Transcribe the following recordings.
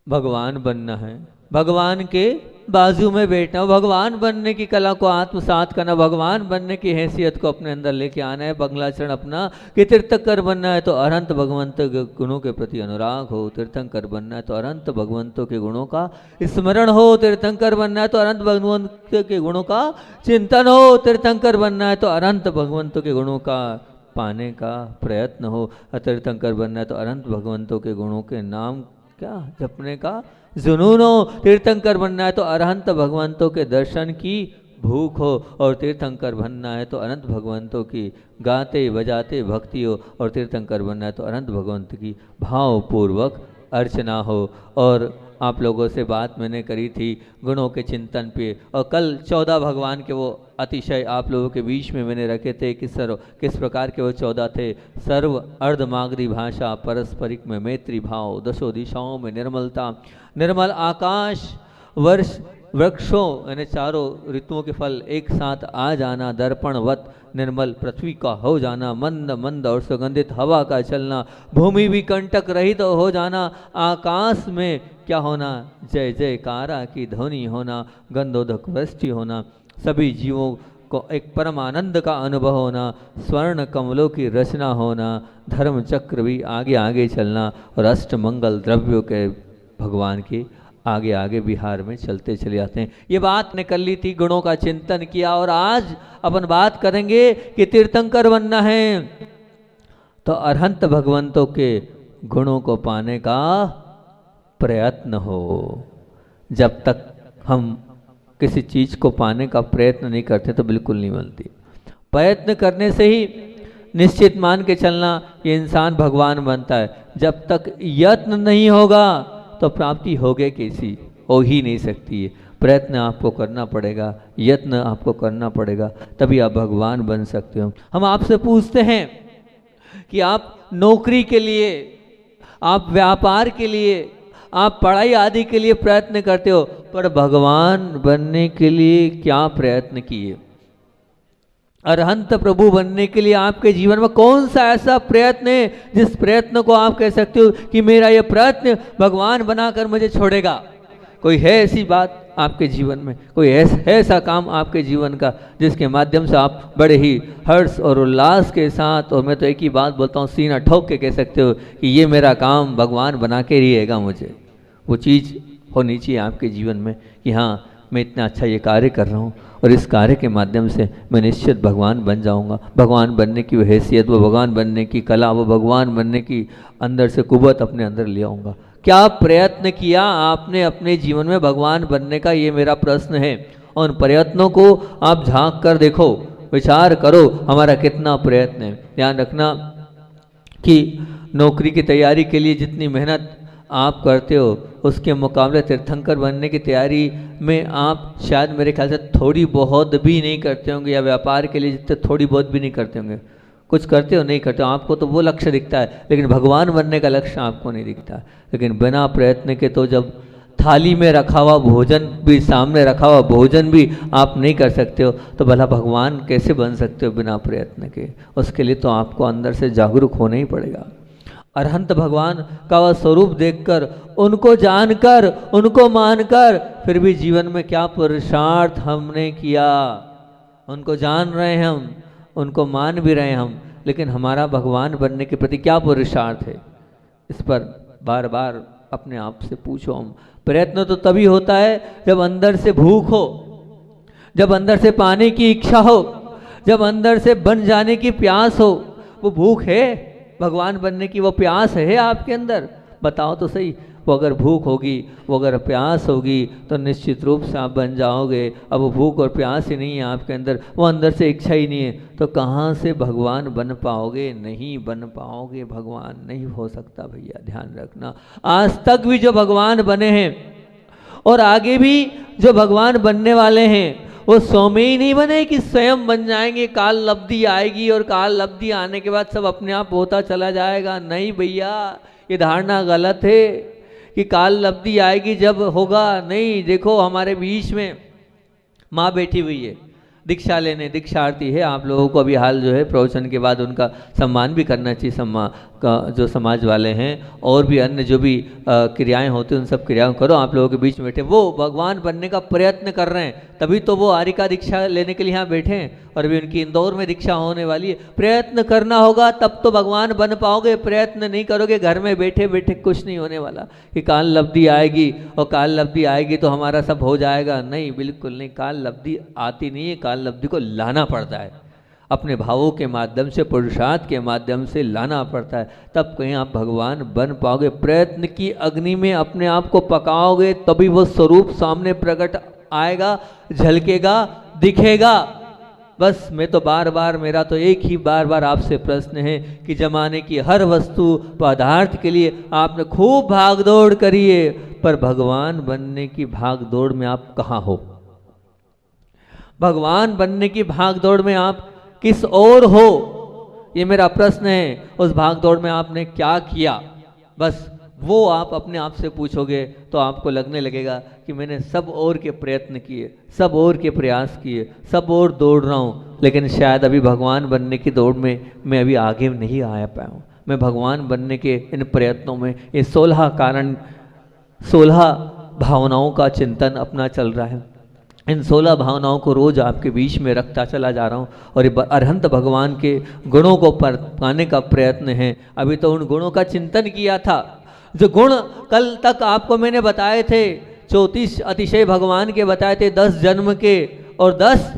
भगवान बनना है, भगवान के बाजू में बैठना, भगवान बनने की कला को आत्मसात करना, भगवान बनने की हैसियत को अपने अंदर लेके आना है। बंगलाचरण अपना कि तीर्थंकर बनना है तो अनंत भगवंत के गुणों के प्रति अनुराग हो, तीर्थंकर बनना है तो अनंत भगवंतों के गुणों का स्मरण हो, तीर्थंकर बनना है तो अनंत भगवंत के गुणों का चिंतन हो, तीर्थंकर बनना है तो अनंत भगवंतों के गुणों का पाने का प्रयत्न हो, तीर्थंकर बनना है तो अनंत भगवंतों के गुणों के नाम क्या जपने का जुनून हो, तीर्थंकर बनना है तो अरहंत भगवंतों के दर्शन की भूख हो, और तीर्थंकर बनना है तो अनंत भगवंतों की गाते बजाते भक्ति हो, और तीर्थंकर बनना है तो अनंत भगवंत की भावपूर्वक अर्चना हो। और आप लोगों से बात मैंने करी थी गुणों के चिंतन पे, और कल 14 भगवान के वो अतिशय आप लोगों के बीच में मैंने रखे थे कि किस प्रकार के वो 14 थे। सर्व अर्धमागधी भाषा, पारस्परिक में मैत्री भाव, दशो दिशाओं में निर्मलता, निर्मल आकाश, वर्ष वृक्षों यानी चारों ऋतुओं के फल एक साथ आ जाना, दर्पणवत निर्मल पृथ्वी का हो जाना, मंद मंद और सुगंधित हवा का चलना, भूमि भी कंटक रहित हो जाना, आकाश में क्या होना, जय जयकारा की ध्वनि होना, गंधोदक वृष्टि होना, सभी जीवों को एक परम आनंद का अनुभव होना, स्वर्ण कमलों की रचना होना, धर्म चक्र भी आगे आगे चलना, और अष्टमंगल द्रव्यों के भगवान के आगे आगे बिहार में चलते चले जाते हैं। ये बात ने कर ली थी, गुणों का चिंतन किया, और आज अपन बात करेंगे कि तीर्थंकर बनना है तो अरहंत भगवंतों के गुणों को पाने का प्रयत्न हो। जब तक हम किसी चीज को पाने का प्रयत्न नहीं करते तो बिल्कुल नहीं मिलती। प्रयत्न करने से ही निश्चित मान के चलना ये इंसान भगवान बनता है। जब तक यत्न नहीं होगा तो प्राप्ति होगी कैसी, हो ही नहीं सकती है। प्रयत्न आपको करना पड़ेगा, यत्न आपको करना पड़ेगा, तभी आप भगवान बन सकते हो। हम आपसे पूछते हैं कि आप नौकरी के लिए, आप व्यापार के लिए, आप पढ़ाई आदि के लिए प्रयत्न करते हो, पर भगवान बनने के लिए क्या प्रयत्न किए? अरहंत प्रभु बनने के लिए आपके जीवन में कौन सा ऐसा प्रयत्न है जिस प्रयत्न को आप कह सकते हो कि मेरा ये प्रयत्न भगवान बनाकर मुझे छोड़ेगा? कोई है ऐसी बात आपके जीवन में? कोई ऐसा काम आपके जीवन का जिसके माध्यम से आप बड़े ही हर्ष और उल्लास के साथ, और मैं तो एक ही बात बोलता हूँ, सीना ठोक के कह सकते हो कि ये मेरा काम भगवान बना के रहेगा मुझे? वो चीज़ होनी चाहिए आपके जीवन में कि हाँ, मैं इतना अच्छा ये कार्य कर रहा हूँ और इस कार्य के माध्यम से मैं निश्चित भगवान बन जाऊँगा। भगवान बनने की वो हैसियत, वो भगवान बनने की कला, वो भगवान बनने की अंदर से कुव्वत अपने अंदर ले आऊँगा। क्या प्रयत्न किया आपने अपने जीवन में भगवान बनने का? ये मेरा प्रश्न है। और उन प्रयत्नों को आप झांक कर देखो, विचार करो हमारा कितना प्रयत्न है। ध्यान रखना कि नौकरी की तैयारी के लिए जितनी मेहनत आप करते हो उसके मुकाबले तीर्थंकर बनने की तैयारी में आप शायद मेरे ख्याल से थोड़ी बहुत भी नहीं करते होंगे, या व्यापार के लिए जितने थोड़ी बहुत भी नहीं करते होंगे। कुछ करते हो नहीं करते हो, आपको तो वो लक्ष्य दिखता है, लेकिन भगवान बनने का लक्ष्य आपको नहीं दिखता। लेकिन बिना प्रयत्न के तो जब थाली में रखा हुआ भोजन भी, सामने रखा हुआ भोजन भी आप नहीं कर सकते हो, तो भला भगवान कैसे बन सकते हो बिना प्रयत्न के? उसके लिए तो आपको अंदर से जागरूक होना ही पड़ेगा। अरहंत भगवान का वह स्वरूप देखकर, उनको जानकर, उनको मानकर, फिर भी जीवन में क्या पुरुषार्थ हमने किया? उनको जान रहे हैं हम, उनको मान भी रहे हैं हम, लेकिन हमारा भगवान बनने के प्रति क्या पुरुषार्थ है? इस पर बार बार अपने आप से पूछो। हम प्रयत्न तो तभी होता है जब अंदर से भूख हो, जब अंदर से पाने की इच्छा हो, जब अंदर से बन जाने की प्यास हो। वो भूख है भगवान बनने की, वो प्यास है आपके अंदर? बताओ तो सही। वो अगर भूख होगी, वो अगर प्यास होगी, तो निश्चित रूप से आप बन जाओगे। अब वो भूख और प्यास ही नहीं है आपके अंदर, वो अंदर से इच्छा ही नहीं है, तो कहाँ से भगवान बन पाओगे? नहीं बन पाओगे, भगवान नहीं हो सकता भैया, ध्यान रखना। आज तक भी जो भगवान बने हैं और आगे भी जो भगवान बनने वाले हैं, वो स्वयं ही नहीं बने कि स्वयं बन जाएंगे, काल लब्धि आएगी और काल लब्धि आने के बाद सब अपने आप होता चला जाएगा। नहीं भैया, ये धारणा गलत है कि काल लब्धि आएगी जब होगा। नहीं, देखो हमारे बीच में माँ बैठी हुई है, दीक्षा लेने दीक्षार्थी है, आप लोगों को अभी हाल जो है प्रवचन के बाद उनका सम्मान भी करना चाहिए, सम्मान का जो समाज वाले हैं, और भी अन्य जो भी क्रियाएं होती हैं उन सब क्रियाओं करो। आप लोगों के बीच में बैठे वो भगवान बनने का प्रयत्न कर रहे हैं, तभी तो वो आर्य का दीक्षा लेने के लिए यहाँ बैठे हैं, और अभी उनकी इंदौर में दीक्षा होने वाली है। प्रयत्न करना होगा तब तो भगवान बन पाओगे, प्रयत्न नहीं करोगे घर में बैठे बैठे कुछ नहीं होने वाला कि काल लब्धि आएगी और काल लब्धि आएगी तो हमारा सब हो जाएगा। नहीं, बिल्कुल नहीं, काल लब्धि आती नहीं है, काल लब्धि को लाना पड़ता है, अपने भावों के माध्यम से, पुरुषार्थ के माध्यम से लाना पड़ता है, तब कहीं आप भगवान बन पाओगे। प्रयत्न की अग्नि में अपने आप को पकाओगे तभी वो स्वरूप सामने प्रकट आएगा, झलकेगा, दिखेगा। बस मैं तो बार बार, मेरा तो एक ही बार बार आपसे प्रश्न है कि जमाने की हर वस्तु पदार्थ के लिए आपने खूब भागदौड़ करी है, पर भगवान बनने की भागदौड़ में आप कहाँ हो? भगवान बनने की भागदौड़ में आप किस ओर हो? ये मेरा प्रश्न है। उस भागदौड़ में आपने क्या किया? बस वो आप अपने आप से पूछोगे तो आपको लगने लगेगा कि मैंने सब ओर के प्रयत्न किए, सब ओर के प्रयास किए, सब ओर दौड़ रहा हूँ, लेकिन शायद अभी भगवान बनने की दौड़ में मैं अभी आगे नहीं आ पाया हूँ। मैं भगवान बनने के इन प्रयत्नों में ये 16 भावनाओं का चिंतन अपना चल रहा है। इन 16 भावनाओं को रोज आपके बीच में रखता चला जा रहा हूँ, और ये अरहंत भगवान के गुणों को पाने का प्रयत्न है। अभी तो उन गुणों का चिंतन किया था, जो गुण कल तक आपको मैंने बताए थे, 34 अतिशय भगवान के बताए थे, 10 जन्म के और 10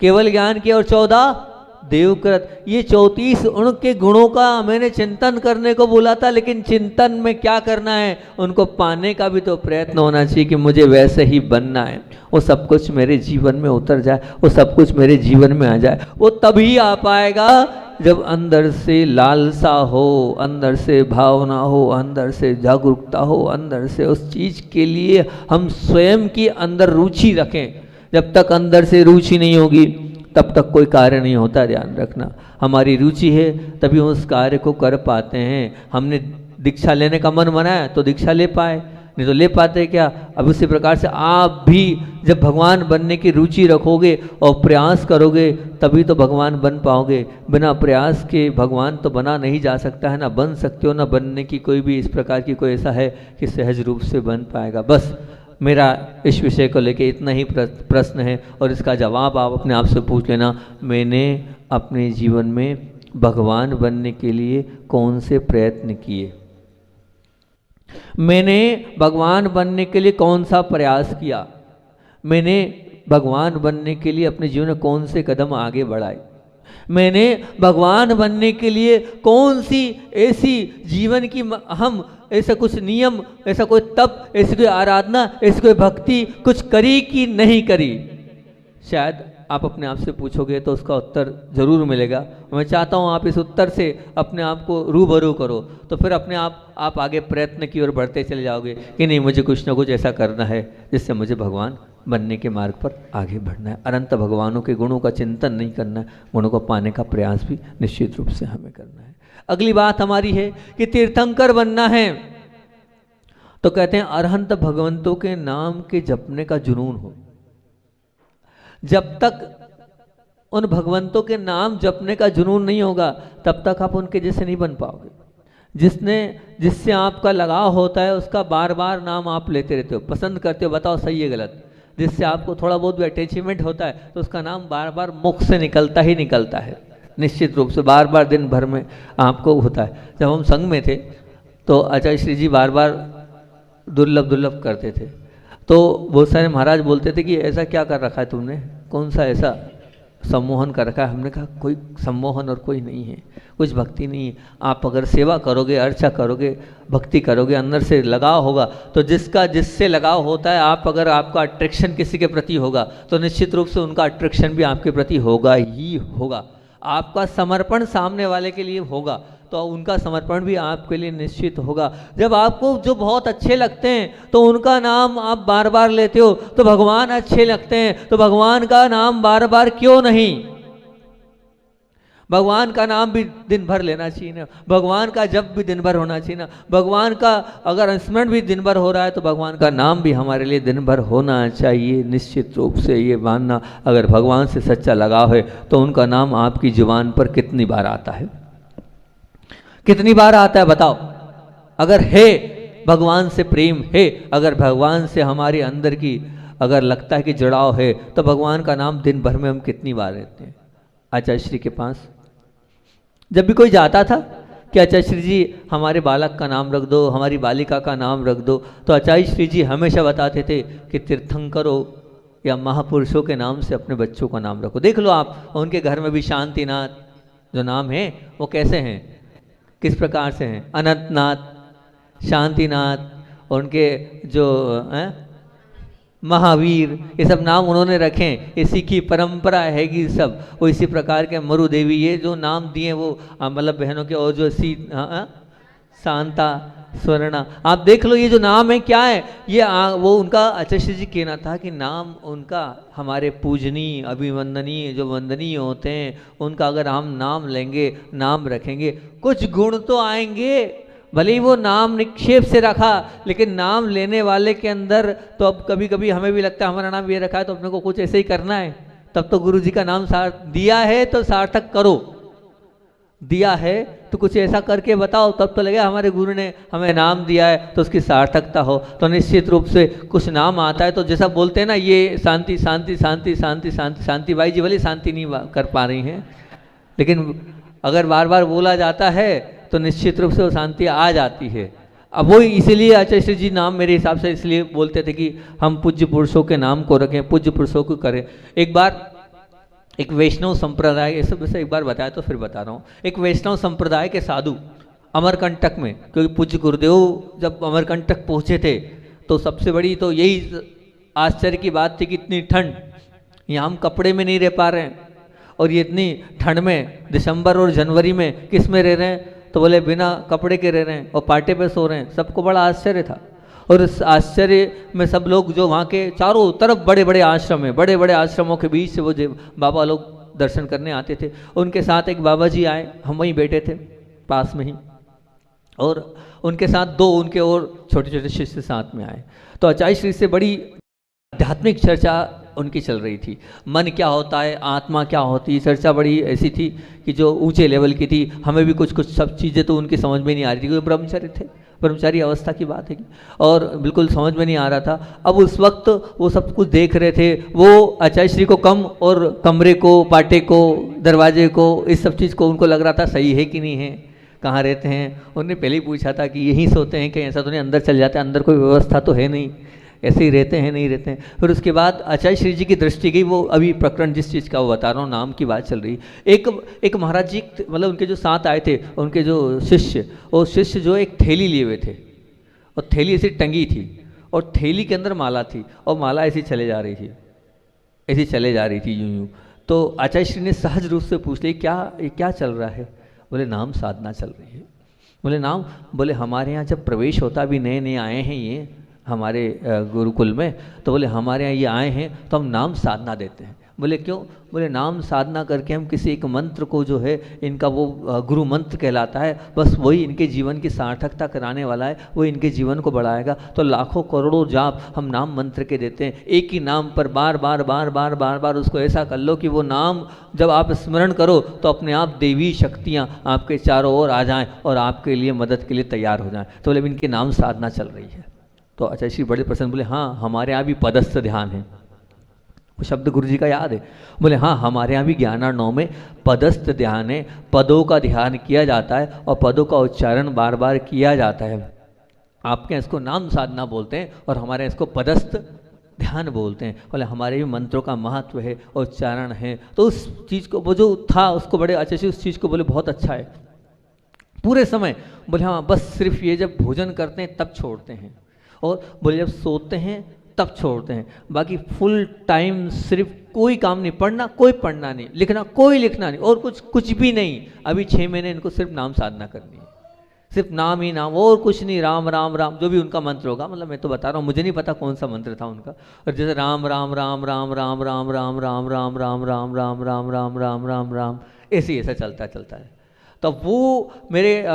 केवल ज्ञान के और 14 देवकृत। ये 34 उनके गुणों का मैंने चिंतन करने को बोला था, लेकिन चिंतन में क्या करना है, उनको पाने का भी तो प्रयत्न होना चाहिए कि मुझे वैसे ही बनना है, वो सब कुछ मेरे जीवन में उतर जाए, वो सब कुछ मेरे जीवन में आ जाए। वो तभी आ पाएगा जब अंदर से लालसा हो, अंदर से भावना हो, अंदर से जागरूकता हो, अंदर से उस चीज के लिए हम स्वयं की अंदर रुचि रखें। जब तक अंदर से रुचि नहीं होगी तब तक कोई कार्य नहीं होता। ध्यान रखना, हमारी रुचि है तभी उस कार्य को कर पाते हैं। हमने दीक्षा लेने का मन बनाया तो दीक्षा ले पाए, नहीं तो ले पाते क्या? अब उसी प्रकार से आप भी जब भगवान बनने की रुचि रखोगे और प्रयास करोगे तभी तो भगवान बन पाओगे। बिना प्रयास के भगवान तो बना नहीं जा सकता है, ना बन सकते हो, ना बनने की कोई भी इस प्रकार की कोई ऐसा है कि सहज रूप से बन पाएगा। बस मेरा इस विषय को लेके इतना ही प्रश्न है, और इसका जवाब आप अपने आप से पूछ लेना, मैंने अपने जीवन में भगवान बनने के लिए कौन से प्रयत्न किए? मैंने भगवान बनने के लिए कौन सा प्रयास किया? मैंने भगवान बनने के लिए अपने जीवन में कौन से कदम आगे बढ़ाए? मैंने भगवान बनने के लिए कौन सी ऐसी जीवन की हम ऐसा कुछ नियम, ऐसा कोई तप, ऐसी कोई आराधना, ऐसी कोई भक्ति कुछ करी कि नहीं करी? शायद आप अपने आप से पूछोगे तो उसका उत्तर जरूर मिलेगा। मैं चाहता हूँ आप इस उत्तर से अपने आप को रूबरू करो, तो फिर अपने आप आगे प्रयत्न की ओर बढ़ते चले जाओगे कि नहीं, मुझे कुछ ना कुछ ऐसा करना है जिससे मुझे भगवान बनने के मार्ग पर आगे बढ़ना है। अनंत भगवानों के गुणों का चिंतन नहीं करना है, गुणों को पाने का प्रयास भी निश्चित रूप से हमें करना है। अगली बात हमारी है कि तीर्थंकर बनना है, तो कहते हैं अरहंत भगवंतों के नाम के जपने का जुनून हो। जब तक उन भगवंतों के नाम जपने का जुनून नहीं होगा तब तक आप उनके जैसे नहीं बन पाओगे। जिससे आपका लगाव होता है उसका बार बार नाम आप लेते रहते हो, पसंद करते हो, बताओ सही है गलत? जिससे आपको थोड़ा बहुत भी अटैचमेंट होता है तो उसका नाम बार बार मुख से निकलता ही निकलता है, निश्चित रूप से बार बार दिन भर में आपको होता है। जब हम संघ में थे तो आचार्य श्री जी बार बार दुर्लभ करते थे, तो बहुत सारे महाराज बोलते थे कि ऐसा क्या कर रखा है तुमने, कौन सा ऐसा सम्मोहन कर रखा है? हमने कहा कोई सम्मोहन और कोई नहीं है, कुछ भक्ति नहीं है। आप अगर सेवा करोगे, अर्चा करोगे, भक्ति करोगे, अंदर से लगाव होगा, तो जिससे लगाव होता है, आप अगर आपका अट्रैक्शन किसी के प्रति होगा तो निश्चित रूप से उनका अट्रैक्शन भी आपके प्रति होगा ही होगा। आपका समर्पण सामने वाले के लिए होगा तो उनका समर्पण भी आपके लिए निश्चित होगा। जब आपको जो बहुत अच्छे लगते हैं तो उनका नाम आप बार बार लेते हो, तो भगवान अच्छे लगते हैं तो भगवान का नाम बार बार क्यों नहीं? भगवान का नाम भी दिन भर लेना चाहिए ना, भगवान का जप भी दिन भर होना चाहिए ना, भगवान का अगर स्मरण भी दिन भर हो रहा है तो भगवान का नाम भी हमारे लिए दिन भर होना चाहिए। निश्चित रूप से ये मानना, अगर भगवान से सच्चा लगाव है तो उनका नाम आपकी जुबान पर कितनी बार आता है, कितनी बार आता है बताओ। अगर है भगवान से प्रेम है, अगर भगवान से हमारे अंदर की अगर लगता है कि जुड़ाव है, तो भगवान का नाम दिन भर में हम कितनी बार लेते हैं। आचार्य श्री के पास जब भी कोई जाता था कि आचार्य श्री जी हमारे बालक का नाम रख दो, हमारी बालिका का नाम रख दो, तो आचार्य श्री जी हमेशा बताते थे कि तीर्थंकरों या महापुरुषों के नाम से अपने बच्चों का नाम रखो। देख लो आप, उनके घर में भी शांतिनाथ जो नाम है वो कैसे हैं, किस प्रकार से हैं, अनंतनाथ, शांतिनाथ, और उनके जो महावीर, ये सब नाम उन्होंने रखे, इसी की परंपरा है कि सब वो इसी प्रकार के मरु देवी, ये जो नाम दिए वो मतलब बहनों के, और जो शांता, स्वर्णा, आप देख लो ये जो नाम है क्या है, ये वो उनका आचार्य जी कहना था कि नाम उनका हमारे पूजनीय अभिवंदनीय जो वंदनीय होते हैं, उनका अगर हम नाम लेंगे, नाम रखेंगे, कुछ गुण तो आएंगे। भले ही वो नाम निक्षेप से रखा, लेकिन नाम लेने वाले के अंदर तो अब कभी कभी हमें भी लगता है हमारा नाम ये रखा है तो अपने को कुछ ऐसे ही करना है, तब तो गुरु जी का नाम दिया है तो सार्थक करो, दिया है तो कुछ ऐसा करके बताओ, तब तो लगे हमारे गुरु ने हमें नाम दिया है तो उसकी सार्थकता हो। तो निश्चित रूप से कुछ नाम आता है तो जैसा बोलते हैं ना, ये शांति शांति शांति शांति शांति, शांति बाई जी भले शांति नहीं कर पा रही हैं, लेकिन अगर बार बार बोला जाता है तो निश्चित रूप से वो शांति आ जाती है। अब वो इसीलिए आचार्य जी नाम मेरे हिसाब से इसलिए बोलते थे कि हम पूज्य पुरुषों के नाम को रखें, पूज्य पुरुषों को करें। एक बार एक वैष्णव संप्रदाय, ये सब एक बार बताया तो फिर बता रहा हूँ, एक वैष्णव संप्रदाय के साधु अमरकंटक में, क्योंकि पूज्य गुरुदेव जब अमरकंटक पहुँचे थे तो सबसे बड़ी तो यही आश्चर्य की बात थी कि इतनी ठंड, यहाँ हम कपड़े में नहीं रह पा रहे हैं, और ये इतनी ठंड में दिसंबर और जनवरी में किस में रह रहे हैं, तो बोले बिना कपड़े के रह रहे हैं और पाटे पे सो रहे हैं। सबको बड़ा आश्चर्य था, और इस आश्चर्य में सब लोग जो वहाँ के चारों तरफ बड़े बड़े आश्रम हैं, बड़े बड़े आश्रमों के बीच से वो बाबा लोग दर्शन करने आते थे। उनके साथ एक बाबा जी आए, हम वहीं बैठे थे पास में ही, और उनके साथ दो उनके और छोटे छोटे शिष्य साथ में आए। तो आचार्य श्री से बड़ी आध्यात्मिक चर्चा उनकी चल रही थी, मन क्या होता है, आत्मा क्या होती है, चर्चा बड़ी ऐसी थी कि जो ऊंचे लेवल की थी। हमें भी कुछ कुछ सब चीज़ें तो उनकी समझ में नहीं आ रही थी, क्योंकि ब्रह्मचारी थे, ब्रह्मचारी अवस्था की बात है, और बिल्कुल समझ में नहीं आ रहा था। अब उस वक्त वो सब कुछ देख रहे थे, वो आचार्य श्री को कम और कमरे को, पाटे को, दरवाजे को, इस सब चीज़ को उनको लग रहा था सही है कि नहीं है, कहाँ रहते हैं। उन्होंने पहले ही पूछा था कि यहीं सोते हैं कहीं, ऐसा तो नहीं अंदर चल जाते हैं, अंदर कोई व्यवस्था तो है नहीं, ऐसे ही रहते हैं नहीं रहते हैं। फिर उसके बाद आचार्य श्री जी की दृष्टि गई, वो अभी प्रकरण जिस चीज़ का वो बता रहा हूँ, नाम की बात चल रही। एक महाराज जी मतलब उनके जो साथ आए थे, उनके जो शिष्य, वो शिष्य जो एक थैली लिए हुए थे, और थैली ऐसी टंगी थी, और थैली के अंदर माला थी, और माला ऐसी चले जा रही थी, ऐसी चले जा रही थी यूं यूं। तो आचार्य श्री ने सहज रूप से पूछ लिया, ये क्या चल रहा है? बोले नाम साधना चल रही है। बोले नाम? बोले हमारे यहाँ जब प्रवेश होता, अभी नए नए आए हैं ये हमारे गुरुकुल में, तो बोले हमारे यहाँ ये आए हैं तो हम नाम साधना देते हैं। बोले क्यों? बोले नाम साधना करके हम किसी एक मंत्र को जो है, इनका वो गुरु मंत्र कहलाता है, बस वही इनके जीवन की सार्थकता कराने वाला है, वो इनके जीवन को बढ़ाएगा। तो लाखों करोड़ों जाप हम नाम मंत्र के देते हैं, एक ही नाम पर बार बार बार बार बार बार उसको ऐसा कर लो कि वो नाम जब आप स्मरण करो तो अपने आप देवी शक्तियाँ आपके चारों ओर आ जाएँ और आपके लिए मदद के लिए तैयार हो जाएँ। तो बोले इनकी नाम साधना चल रही है। तो आचार्य श्री बड़े प्रसन्न, बोले हाँ हमारे यहाँ भी पदस्थ ध्यान है। वो शब्द गुरु जी का याद है? बोले हाँ हमारे यहाँ भी ज्ञानार्णव में पदस्थ ध्यान है, पदों का ध्यान किया जाता है और पदों का उच्चारण बार बार किया जाता है। आपके यहाँ इसको नाम साधना बोलते हैं और हमारे यहाँ इसको पदस्थ ध्यान बोलते हैं। बोले हमारे भी मंत्रों का महत्व है और उच्चारण है। तो उस चीज़ को वो जो था उसको बड़े अच्छे से उस चीज़ को बोले बहुत अच्छा है पूरे समय। बोले हाँ बस सिर्फ ये जब भोजन करते हैं तब छोड़ते हैं, और बोले जब सोते हैं तब छोड़ते हैं, बाकी फुल टाइम सिर्फ कोई काम नहीं, पढ़ना कोई पढ़ना नहीं, लिखना कोई लिखना नहीं, और कुछ भी नहीं। अभी 6 महीने इनको सिर्फ नाम साधना करनी है, सिर्फ नाम ही नाम, और कुछ नहीं, राम राम राम, जो भी उनका मंत्र होगा, मतलब मैं तो बता रहा हूँ, मुझे नहीं पता कौन सा मंत्र था उनका। और जैसे राम राम राम राम राम राम राम राम राम राम राम राम राम राम राम राम राम, ऐसे ही ऐसा चलता चलता है। तो वो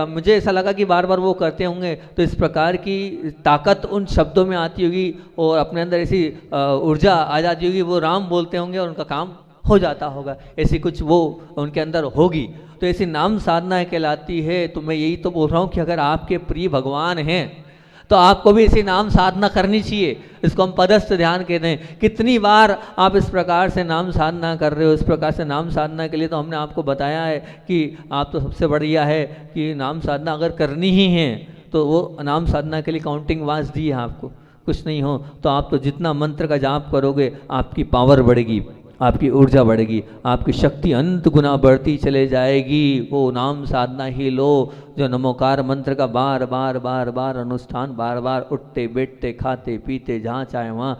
मुझे ऐसा लगा कि बार बार वो करते होंगे, तो इस प्रकार की ताकत उन शब्दों में आती होगी और अपने अंदर ऐसी ऊर्जा आ जाती होगी, वो राम बोलते होंगे और उनका काम हो जाता होगा, ऐसी कुछ वो उनके अंदर होगी। तो ऐसी नाम साधना कहलाती है। तो मैं यही तो बोल रहा हूँ कि अगर आपके प्रिय भगवान हैं तो आपको भी ऐसी नाम साधना करनी चाहिए। इसको हम पदस्थ ध्यान कहते हैं। कितनी बार आप इस प्रकार से नाम साधना कर रहे हो। इस प्रकार से नाम साधना के लिए तो हमने आपको बताया है कि आप तो सबसे बढ़िया है कि नाम साधना अगर करनी ही है तो वो नाम साधना के लिए काउंटिंग वास दी है आपको। कुछ नहीं हो तो आप तो जितना मंत्र का जाप करोगे आपकी पावर बढ़ेगी, आपकी ऊर्जा बढ़ेगी, आपकी शक्ति अनंत गुना बढ़ती चले जाएगी। वो नाम साधना ही लो जो नमोकार मंत्र का बार बार बार बार अनुष्ठान, बार बार उठते बैठते खाते पीते जहाँ चाहे वहाँ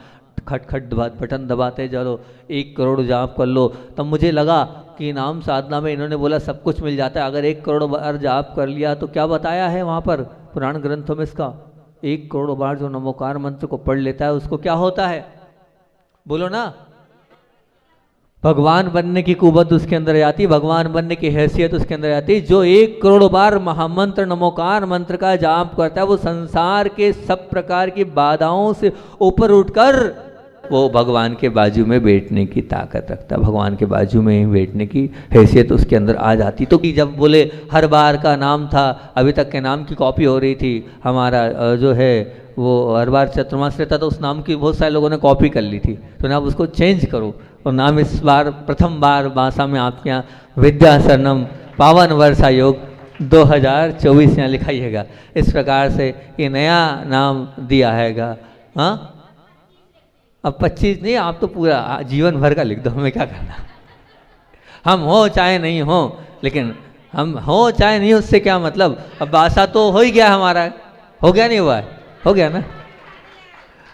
खट खट बटन दबाते चलो, 1 करोड़ जाप कर लो। तब मुझे लगा कि नाम साधना में इन्होंने बोला सब कुछ मिल जाता है, अगर 1 करोड़ बार जाप कर लिया तो क्या बताया है वहाँ पर पुराण ग्रंथों में इसका, 1 करोड़ बार जो नमोकार मंत्र को पढ़ लेता है उसको क्या होता है, बोलो ना। भगवान बनने की कुवत उसके अंदर आती, भगवान बनने की हैसियत उसके अंदर आती। जो 1 करोड़ बार महामंत्र नमोकार मंत्र का जाप करता है वो संसार के सब प्रकार की बाधाओं से ऊपर उठकर वो भगवान के बाजू में बैठने की ताकत रखता है, भगवान के बाजू में ही बैठने की हैसियत उसके अंदर आ जाती। तो जब बोले हर बार का नाम था, अभी तक के नाम की कॉपी हो रही थी, हमारा जो है वो हर बार चतुर्मास रहता तो उस नाम की बहुत सारे लोगों ने कॉपी कर ली थी। तो ना आप उसको चेंज करो और नाम इस बार प्रथम बार भाषा में आपके यहाँ विद्या शरणम पावन वर्षा योग 2024 यहाँ लिखाइएगा। इस प्रकार से ये नया नाम दिया हैगा। हाँ अब 25 नहीं, आप तो पूरा जीवन भर का लिख दो, हमें क्या करना। हम हो चाहे नहीं हो, लेकिन हम हो चाहे नहीं, उससे क्या मतलब। अब भाषा तो हो ही गया हमारा, हो गया नहीं हुआ है, हो गया ना,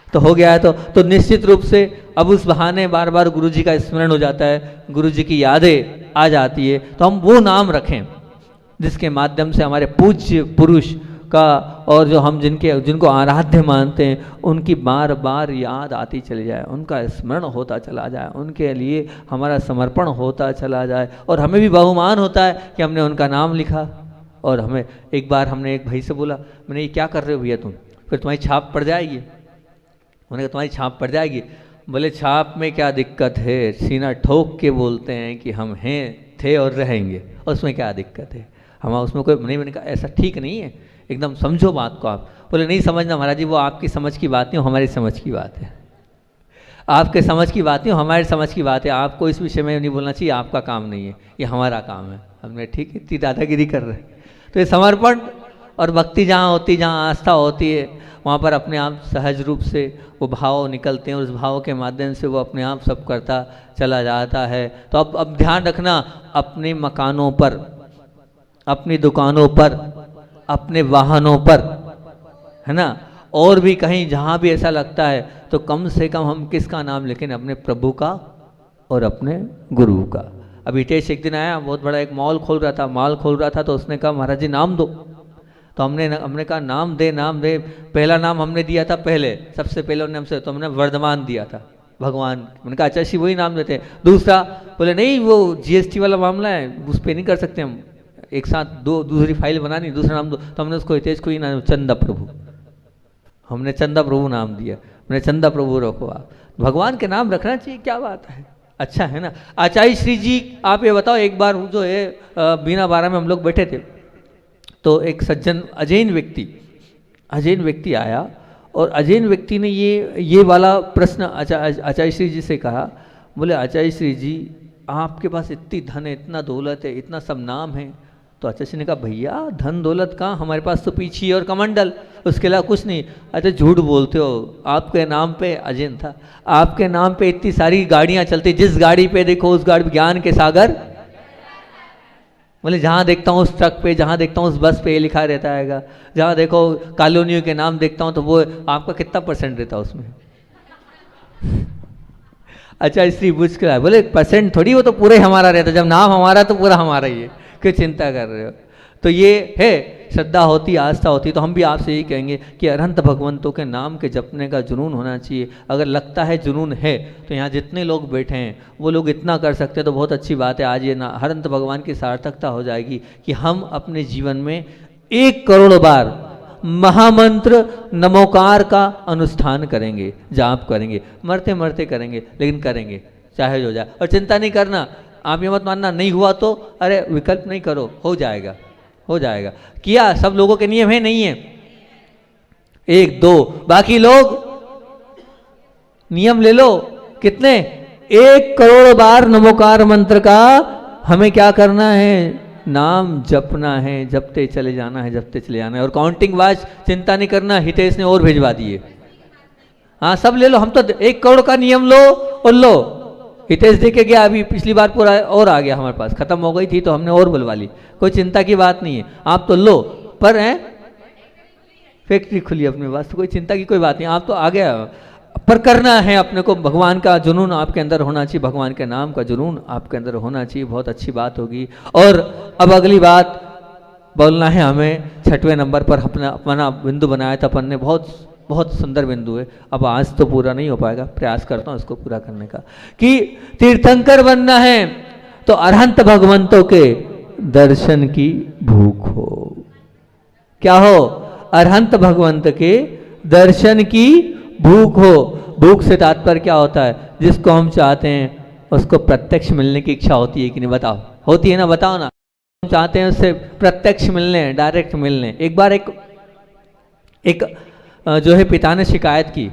तो हो गया है। तो निश्चित रूप से अब उस बहाने बार बार गुरु जी का स्मरण हो जाता है, गुरु जी की यादें आ जाती है। तो हम वो नाम रखें जिसके माध्यम से हमारे पूज्य पुरुष का और जो हम जिनको आराध्य मानते हैं उनकी बार बार याद आती चली जाए, उनका स्मरण होता चला जाए, उनके लिए हमारा समर्पण होता चला जाए और हमें भी बहुमान होता है कि हमने उनका नाम लिखा। और हमें एक बार हमने एक भाई से बोला, मैंने ये क्या कर रहे हो भैया तुम, फिर तुम्हारी छाप पड़ जाएगी। उन्होंने कहा तुम्हारी छाप पड़ जाएगी। बोले छाप में क्या दिक्कत है, सीना ठोक के बोलते हैं कि हम हैं, थे और रहेंगे, उसमें क्या दिक्कत है, हम उसमें कोई नहीं। मैंने कहा ऐसा ठीक नहीं है, एकदम समझो बात को आप। बोले नहीं समझना महाराज जी, वो आपकी समझ की बात नहीं, हमारी समझ की बात है। आपके समझ की बात नहीं, हमारी समझ की बात है। आपको इस विषय में नहीं बोलना चाहिए, आपका काम नहीं है, ये हमारा काम है। हमने ठीक है, इतनी दादागिरी कर रहे हैं। तो ये समर्पण और भक्ति जहाँ होती, जहाँ आस्था होती है, वहाँ पर अपने आप सहज रूप से वो भाव निकलते हैं और उस भाव के माध्यम से वो अपने आप सब करता चला जाता है। तो अब ध्यान रखना, अपने मकानों पर, अपनी दुकानों पर, अपने वाहनों पर, है ना, और भी कहीं जहाँ भी ऐसा लगता है तो कम से कम हम किसका नाम लिखें, अपने प्रभु का और अपने गुरु का। अब हितेश एक दिन आया, बहुत बड़ा एक मॉल खोल रहा था, मॉल खोल रहा था, तो उसने कहा महाराज जी नाम दो। तो हमने कहा नाम दे, नाम दे। पहला नाम हमने दिया था, पहले सबसे पहले उन्होंने हमसे, तो हमने वर्धमान दिया था भगवान। मैंने कहा अच्छा शी वही नाम देते हैं। दूसरा बोले नहीं वो GST वाला मामला है, उस पर नहीं कर सकते हम, एक साथ दूसरी फाइल बनानी, दूसरा नाम दो। तो हमने उसको हितेश को ही नाम, चंदा प्रभु, हमने चंदा प्रभु नाम दिया। मैंने चंदा प्रभु रखो आप, भगवान के नाम रखना चाहिए, क्या बात है, अच्छा है ना। आचार्य श्री जी आप ये बताओ, एक बार जो है बीना बारा में हम लोग बैठे थे, तो एक सज्जन अजैन व्यक्ति आया और अजैन व्यक्ति ने ये वाला प्रश्न आचार्य श्री जी से कहा। बोले आचार्य श्री जी आपके पास इतनी धन है, इतना दौलत है, इतना सब नाम है। तो आचार्य श्री ने कहा भैया धन दौलत कहाँ, हमारे पास तो पीछी और कमंडल, उसके अलावा कुछ नहीं। अच्छा झूठ बोलते हो, आपके नाम पे अजैन था, आपके नाम पे इतनी सारी गाड़ियाँ चलती, जिस गाड़ी पे देखो उस गाड़ी ज्ञान के सागर। बोले जहाँ देखता हूँ उस ट्रक पे, जहाँ देखता हूँ उस बस पे ये लिखा रहता है, जहाँ देखो कॉलोनियों के नाम देखता हूँ तो वो आपका कितना % रहता है उसमें। अच्छा इसलिए पूछ कर बोले % थोड़ी, वो तो पूरा ही हमारा रहता है, जब नाम हमारा तो पूरा हमारा ही है, क्यों चिंता कर रहे हो। तो ये है, श्रद्धा होती, आस्था होती। तो हम भी आपसे यही कहेंगे कि अरहंत भगवंतों के नाम के जपने का जुनून होना चाहिए। अगर लगता है जुनून है तो यहाँ जितने लोग बैठे हैं वो लोग इतना कर सकते हैं तो बहुत अच्छी बात है। आज ये ना अरहंत भगवान की सार्थकता हो जाएगी कि हम अपने जीवन में 1 करोड़ बार महामंत्र नमोकार का अनुष्ठान करेंगे, जाप करेंगे, मरते मरते करेंगे, लेकिन करेंगे चाहे जो जाए। और चिंता नहीं करना, आप ये मत मानना नहीं हुआ तो अरे विकल्प नहीं करो, हो जाएगा, हो जाएगा। किया सब लोगों के नियम है, नहीं है? 1 2 बाकी लोग नियम ले लो। कितने? 1 करोड़ बार नमोकार मंत्र का हमें क्या करना है? नाम जपना है, जपते चले जाना है, जपते चले जाना है। और काउंटिंग वाच चिंता नहीं करना, हितेश ने और भिजवा दिए। हाँ सब ले लो, हम तो 1 करोड़ का नियम लो और लो। हितेश देखे गया, अभी पिछली बार पूरा और आ गया हमारे पास, खत्म हो गई थी तो हमने और बुलवा ली। कोई चिंता की बात नहीं है, आप तो लो। पर है फैक्ट्री खुली अपने पास तो कोई चिंता की कोई बात नहीं, आप तो आ गया। पर करना है अपने को, भगवान का जुनून आपके अंदर होना चाहिए, भगवान के नाम का जुनून आपके अंदर होना चाहिए। बहुत अच्छी बात होगी। और अब अगली बात बोलना है हमें, 6वें नंबर पर अपना बिंदु बनाया था अपन ने, बहुत बहुत सुंदर बिंदु है। अब आज तो पूरा नहीं हो पाएगा, प्रयास करता हूँ इसको पूरा करने का, कि तीर्थंकर बनना है तो अरहंत भगवंतों के दर्शन की भूख हो। क्या हो? अरहंत भगवंत के दर्शन की भूख हो। भूख से तात्पर्य क्या होता है? जिसको हम चाहते हैं उसको प्रत्यक्ष मिलने की इच्छा होती है कि नहीं? बताओ, होती है ना? बताओ ना। हम चाहते हैं उससे प्रत्यक्ष मिलने, डायरेक्ट मिलने। एक बार एक जो है पिता ने शिकायत की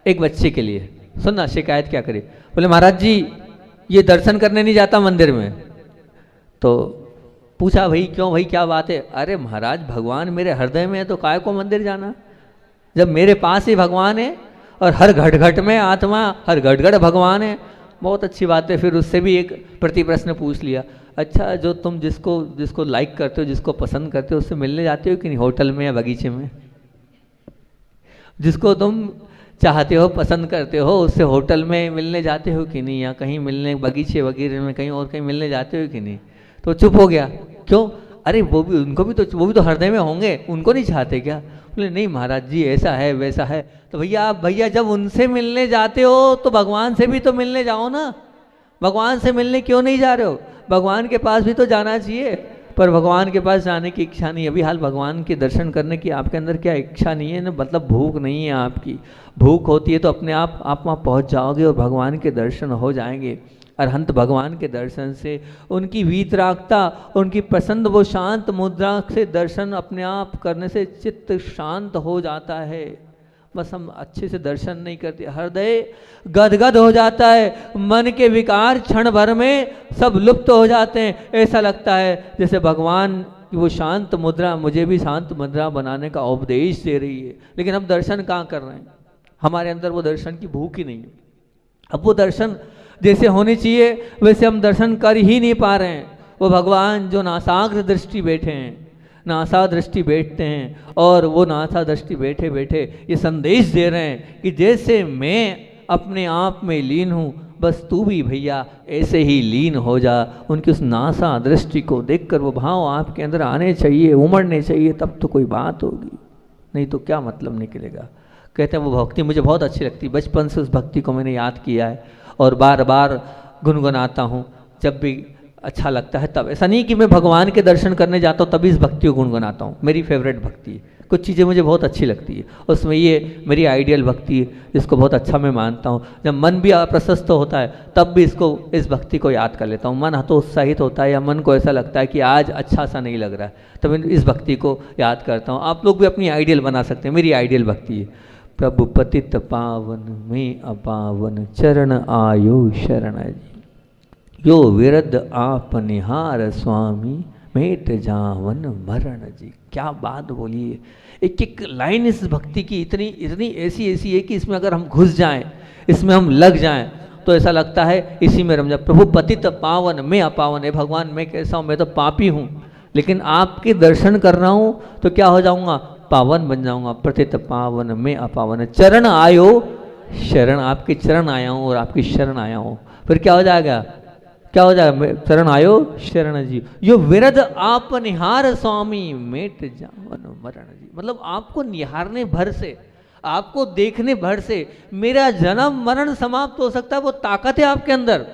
एक बच्चे के लिए। सुनना, शिकायत क्या करी? बोले महाराज जी ये दर्शन करने नहीं जाता मंदिर में। तो पूछा भाई क्यों भाई, क्या बात है? अरे महाराज भगवान मेरे हृदय में है तो काय को मंदिर जाना, जब मेरे पास ही भगवान है और हर घट घट में आत्मा, हर घट घट भगवान है। बहुत अच्छी बात है। फिर उससे भी एक प्रति प्रश्न पूछ लिया, अच्छा जो तुम जिसको लाइक करते हो, जिसको पसंद करते हो, उससे मिलने जाते हो कि नहीं, होटल में या बगीचे में? जिसको तुम चाहते हो, पसंद करते हो, उससे होटल में मिलने जाते हो कि नहीं, या कहीं मिलने बगीचे वगैरह में कहीं और कहीं मिलने जाते हो कि नहीं? तो चुप हो गया। क्यों? अरे वो भी तो हृदय में होंगे, उनको नहीं चाहते क्या? बोले नहीं महाराज जी ऐसा है वैसा है। तो भैया जब उनसे मिलने जाते हो तो भगवान से भी तो मिलने जाओ ना। भगवान से मिलने क्यों नहीं जा रहे हो? भगवान के पास भी तो जाना चाहिए। पर भगवान के पास जाने की इच्छा नहीं है। अभी हाल भगवान के दर्शन करने की आपके अंदर क्या इच्छा नहीं है ना, मतलब भूख नहीं है आपकी। भूख होती है तो अपने आप वहाँ पहुँच जाओगे और भगवान के दर्शन हो जाएंगे। अरहंत भगवान के दर्शन से उनकी वीतरागता, उनकी पसंद, वो शांत मुद्रा से दर्शन अपने आप करने से चित्त शांत हो जाता है। बस हम अच्छे से दर्शन नहीं करते, हृदय गदगद हो जाता है, मन के विकार क्षण भर में सब लुप्त हो जाते हैं। ऐसा लगता है जैसे भगवान की वो शांत मुद्रा मुझे भी शांत मुद्रा बनाने का उपदेश दे रही है। लेकिन हम दर्शन कहाँ कर रहे हैं? हमारे अंदर वो दर्शन की भूख ही नहीं है। अब वो दर्शन जैसे होनी चाहिए वैसे हम दर्शन कर ही नहीं पा रहे हैं। वो भगवान जो नासाग्र दृष्टि बैठे हैं, नासा दृष्टि बैठते हैं, और वो नासा दृष्टि बैठे बैठे ये संदेश दे रहे हैं कि जैसे मैं अपने आप में लीन हूँ, बस तू भी भैया ऐसे ही लीन हो जा। उनकी उस नासा दृष्टि को देखकर वो भाव आपके अंदर आने चाहिए, उमड़ने चाहिए, तब तो कोई बात होगी, नहीं तो क्या मतलब निकलेगा। कहते हैं वो भक्ति मुझे बहुत अच्छी लगती है, बचपन से उस भक्ति को मैंने याद किया है और बार बार गुनगुनाता हूँ जब भी अच्छा लगता है तब। ऐसा नहीं कि मैं भगवान के दर्शन करने जाता हूँ तभी इस भक्ति को गुनगुनाता हूँ, मेरी फेवरेट भक्ति है। कुछ चीज़ें मुझे बहुत अच्छी लगती है, उसमें ये मेरी आइडियल भक्ति है जिसको बहुत अच्छा मैं मानता हूँ। जब मन भी अप्रशस्त होता है तब भी इस भक्ति को याद कर लेता हूँ। मन हतोत्साहित होता है या मन को ऐसा लगता है कि आज अच्छा सा नहीं लग रहा है, तब मैं इस भक्ति को याद करता हूँ। आप लोग भी अपनी आइडियल बना सकते हैं, मेरी आइडियल भक्ति है। प्रभु पतित पावन में अपावन चरण आयो शरण जी, यो विरद आप निहार स्वामी मेट जावन मरण जी। क्या बात बोली है। एक एक लाइन इस भक्ति की इतनी इतनी ऐसी है कि इसमें अगर हम घुस जाएं, इसमें हम लग जाएं तो ऐसा लगता है इसी में रम जाए। प्रभु पतित पावन मैं अपावन है। भगवान मैं कैसा हूँ? मैं तो पापी हूँ, लेकिन आपके दर्शन कर रहा हूँ तो क्या हो जाऊँगा? पावन बन जाऊंगा। प्रतित पावन में अपावन, चरण आयो शरण, आपके चरण आया हूँ और आपकी शरण आया हूँ, फिर क्या हो जाएगा? क्या हो जाएगा, चरण आयो शरण जी, यो विरद आप निहार स्वामी मेट जावन मरण जी। मतलब आपको निहारने भर से, आपको देखने भर से मेरा जन्म मरण समाप्त हो सकता है। वो ताकत है आपके अंदर,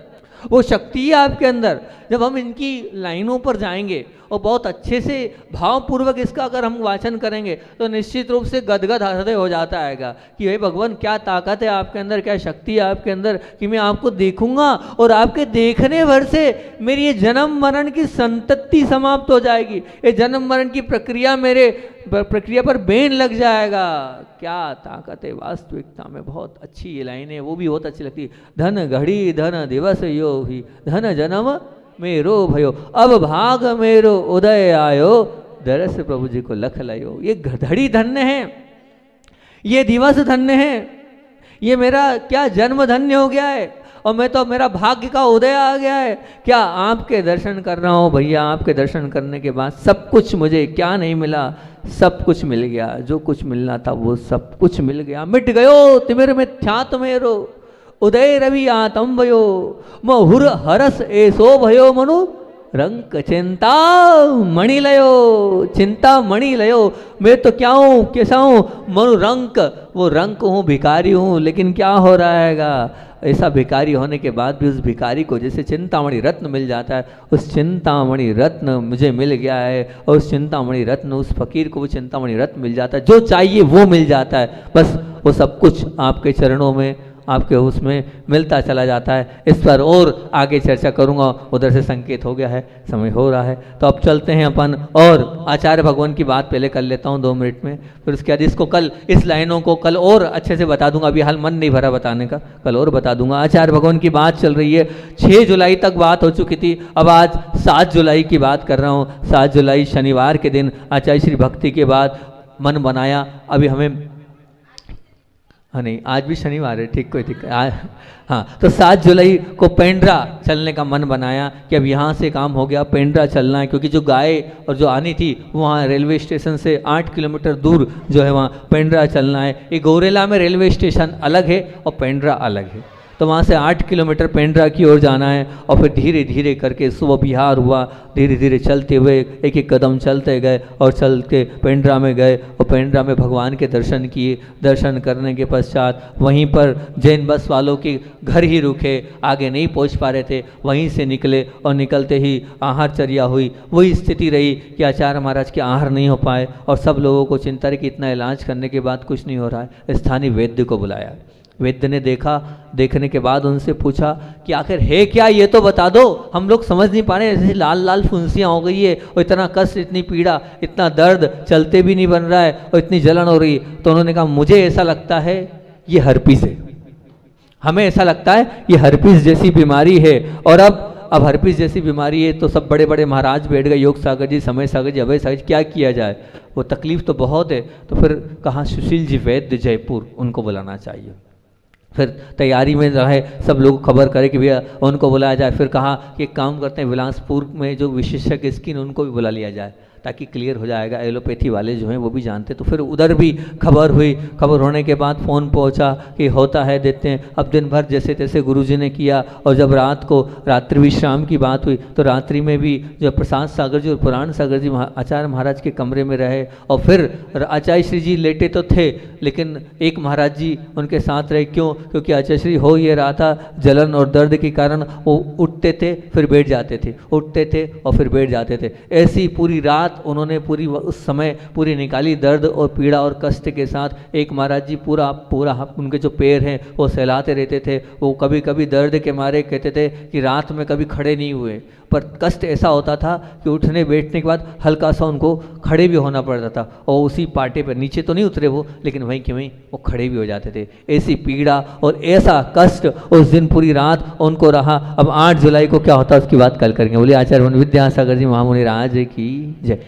वो शक्ति है आपके अंदर। जब हम इनकी लाइनों पर जाएंगे और बहुत अच्छे से भावपूर्वक इसका अगर हम वाचन करेंगे तो निश्चित रूप से गदगद हृदय हो जाता है कि हे भगवान, क्या ताकत है आपके अंदर, क्या शक्ति है आपके अंदर कि मैं आपको देखूंगा और आपके देखने भर से मेरी ये जन्म मरण की संतति समाप्त हो जाएगी, ये जन्म मरण की प्रक्रिया मेरे प्रक्रिया पर बेन लग जाएगा। क्या ताकत है वास्तविकता में। बहुत अच्छी ये लाइन है, वो भी बहुत अच्छी लगती है। धन घड़ी धन दिवस यो ही, धन जन्म मेरो भयो, अब भाग मेरो उदय आयो, दरस प्रभु जी को लख लायो। ये घड़ी धन्य है, ये दिवस धन्य है, ये मेरा क्या जन्म धन्य हो गया है और मैं तो मेरा भाग्य का उदय आ गया है। क्या आपके दर्शन कर रहा हूँ भैया, आपके दर्शन करने के बाद सब कुछ मुझे क्या नहीं मिला, सब कुछ मिल गया। जो कुछ मिलना था वो सब कुछ मिल गया। मिट गयो तिमिर में ख्यात मेरो, उदय रवि आतम भयो, महुर हरस ऐसो भयो मनु, रंक चिंता मणि लयो, चिंता मणि लयो। मैं तो क्या हूँ, कैसा हूँ, मनु रंक, वो रंक हूँ, भिखारी हूँ। लेकिन क्या हो रहा हैगा, ऐसा भिखारी होने के बाद भी उस भिखारी को जैसे चिंतामणि रत्न मिल जाता है, उस चिंतामणि रत्न मुझे मिल गया है। और उस चिंतामणि रत्न, उस फकीर को वो चिंतामणि रत्न मिल जाता है, जो चाहिए वो मिल जाता है। बस वो सब कुछ आपके चरणों में, आपके उसमें मिलता चला जाता है। इस पर और आगे चर्चा करूंगा, उधर से संकेत हो गया है, समय हो रहा है। तो अब चलते हैं अपन और आचार्य भगवान की बात पहले कर लेता हूँ 2 मिनट में, फिर उसके बाद इसको कल, इस लाइनों को कल और अच्छे से बता दूंगा। अभी हाल मन नहीं भरा बताने का, कल और बता दूंगा। आचार्य भगवान की बात चल रही है, 6 जुलाई तक बात हो चुकी थी, अब आज 7 जुलाई की बात कर रहा हूँ। 7 जुलाई शनिवार के दिन आचार्य श्री भक्ति के बाद मन बनाया, अभी हमें, हाँ नहीं आज भी शनिवार है, ठीक कोई ठीक है। हाँ, तो 7 जुलाई को पेंड्रा चलने का मन बनाया कि अब यहाँ से काम हो गया, पेंड्रा चलना है। क्योंकि जो गाय और जो आनी थी वहाँ रेलवे स्टेशन से 8 किलोमीटर दूर जो है वहाँ पेंड्रा चलना है। ये गौरेला में रेलवे स्टेशन अलग है और पेंड्रा अलग है, तो वहाँ से 8 किलोमीटर पेंड्रा की ओर जाना है। और फिर धीरे धीरे करके सुबह बिहार हुआ, धीरे धीरे चलते हुए एक एक कदम चलते गए और चल के पेंड्रा में गए और पेंड्रा में भगवान के दर्शन किए। दर्शन करने के पश्चात वहीं पर जैन बस वालों के घर ही रुके, आगे नहीं पहुँच पा रहे थे, वहीं से निकले और निकलते ही आहारचर्या हुई। वही स्थिति रही कि आचार्य महाराज के आहार नहीं हो पाए और सब लोगों को चिंता रही कि इतना इलाज करने के बाद कुछ नहीं हो रहा है। स्थानीय वैद्य को बुलाया, वैद्य ने देखा, देखने के बाद उनसे पूछा कि आखिर है क्या, ये तो बता दो, हम लोग समझ नहीं पा रहे, ऐसे लाल लाल फुंसियाँ हो गई है और इतना कष्ट, इतनी पीड़ा, इतना दर्द, चलते भी नहीं बन रहा है और इतनी जलन हो रही है। तो उन्होंने कहा मुझे ऐसा लगता है ये हर्पीस है, हमें ऐसा लगता है ये हर्पीस जैसी बीमारी है। और अब हर्पीस जैसी बीमारी है तो सब बड़े बड़े महाराज बैठ गए, योग सागर जी, समय सागर जी, अभय सागर जी, क्या किया जाए, वो तकलीफ तो बहुत है। तो फिर कहा सुशील जी वैद्य जयपुर, उनको बुलाना चाहिए। फिर तैयारी में रहे, सब लोग खबर करे कि भैया उनको बुलाया जाए। फिर कहा कि एक काम करते हैं, बिलासपुर में जो विशेषज्ञ स्किन उनको भी बुला लिया जाए ताकि क्लियर हो जाएगा, एलोपैथी वाले जो हैं वो भी जानते। तो फिर उधर भी खबर हुई, खबर होने के बाद फ़ोन पहुंचा कि होता है, देते हैं। अब दिन भर जैसे तैसे गुरुजी ने किया और जब रात को रात्रि विश्राम की बात हुई तो रात्रि में भी जो प्रसाद सागर जी और पुराण सागर जी आचार्य महाराज के कमरे में रहे। और फिर आचार्य श्री जी लेटे तो थे लेकिन एक महाराज जी उनके साथ रहे। क्यों? क्योंकि आचार्य श्री हो ये रहा था, जलन और दर्द के कारण वो उठते थे फिर बैठ जाते थे, उठते थे और फिर बैठ जाते थे। ऐसी पूरी रात उन्होंने पूरी उस समय पूरी निकाली, दर्द और पीड़ा और कष्ट के साथ। एक महाराज जी पूरा उनके जो पैर हैं वो सहलाते रहते थे। वो कभी कभी दर्द के मारे कहते थे कि रात में कभी खड़े नहीं हुए, पर कष्ट ऐसा होता था कि उठने बैठने के बाद हल्का सा उनको खड़े भी होना पड़ता था। और उसी पाटे पर नीचे तो नहीं उतरे वो, लेकिन वहीं के वहीं वो खड़े भी हो जाते थे। ऐसी पीड़ा और ऐसा कष्ट उस दिन पूरी रात उनको रहा। अब 8 जुलाई को क्या होता है उसकी बात कल करेंगे। बोलिए आचार्य विद्यासागर जी महामुनि राज की जय।